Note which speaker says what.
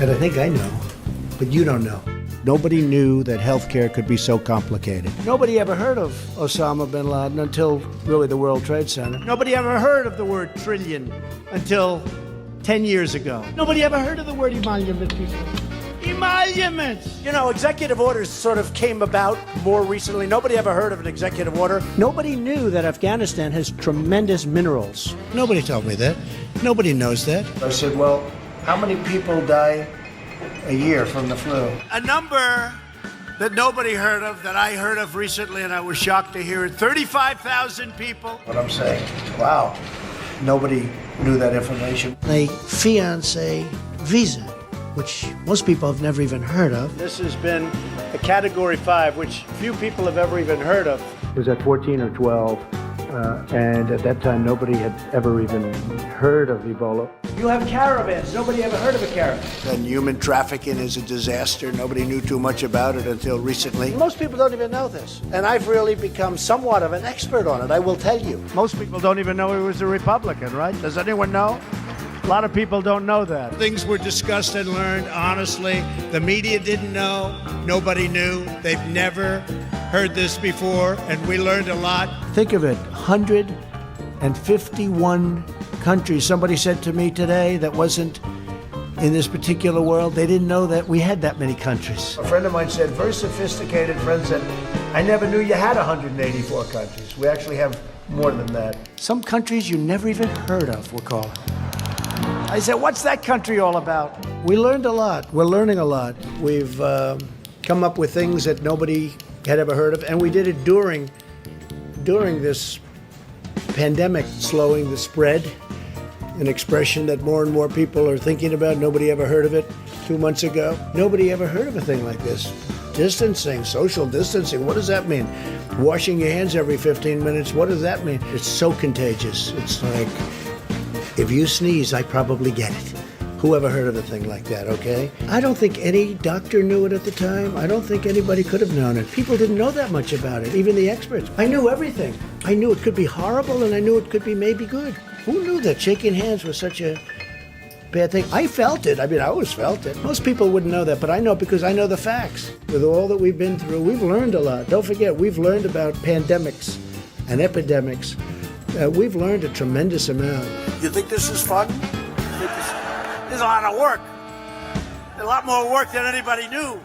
Speaker 1: And I think I know, but you don't know. Nobody knew that healthcare could be so complicated. Nobody ever heard of Osama bin Laden until really the World Trade Center. Nobody ever heard of the word trillion until 10 years ago. Nobody ever heard of the word emolument before. Emoluments!
Speaker 2: You know, executive orders sort of came about more recently. Nobody ever heard of an executive order.
Speaker 1: Nobody knew that Afghanistan has tremendous minerals. Nobody told me that. Nobody knows that. I said, well, how many people die a year from the flu?
Speaker 3: A number that nobody heard of, that I heard of recently, and I was shocked to hear it. 35,000 people.
Speaker 1: What I'm saying, wow, nobody knew that information. A fiancé visa, which most people have never even heard of.
Speaker 3: This has been a Category 5, which few people have ever even heard of.
Speaker 1: It was at 14 or 12, and at that time, nobody had ever even heard of Ebola.
Speaker 3: You have caravans. Nobody ever heard of a caravan.
Speaker 2: And human trafficking is a disaster. Nobody knew too much about it until recently.
Speaker 3: Most people don't even know this.
Speaker 2: And I've really become somewhat of an expert on it, I will tell you.
Speaker 3: Most people don't even know he was a Republican, right? Does anyone know? A lot of people don't know that.
Speaker 4: Things were discussed and learned honestly. The media didn't know. Nobody knew. They've never heard this before, and we learned a lot.
Speaker 1: Think of it, 151 countries. Somebody said to me today that wasn't in this particular world, they didn't know that we had that many countries. A friend of mine said, very sophisticated friend said, I never knew you had 184 countries. We actually have more than that. Some countries you never even heard of, we'll call it.
Speaker 3: I said, what's that country all about?
Speaker 1: We learned a lot. We're learning a lot. We've come up with things that nobody had ever heard of, and we did it during this pandemic, slowing the spread, an expression that more and more people are thinking about. Nobody ever heard of it 2 months ago. Nobody ever heard of a thing like this. Distancing, social distancing, what does that mean? Washing your hands every 15 minutes, what does that mean? It's so contagious. It's like, if you sneeze, I probably get it. Who ever heard of a thing like that, okay? I don't think any doctor knew it at the time. I don't think anybody could have known it. People didn't know that much about it, even the experts. I knew everything. I knew it could be horrible, and I knew it could be maybe good. Who knew that shaking hands was such a bad thing? I felt it. I mean, I always felt it. Most people wouldn't know that, but I know because I know the facts. With all that we've been through, we've learned a lot. Don't forget, we've learned about pandemics and epidemics. We've learned a tremendous amount.
Speaker 2: You think this is fun?
Speaker 3: This is a lot of work. A lot more work than anybody knew.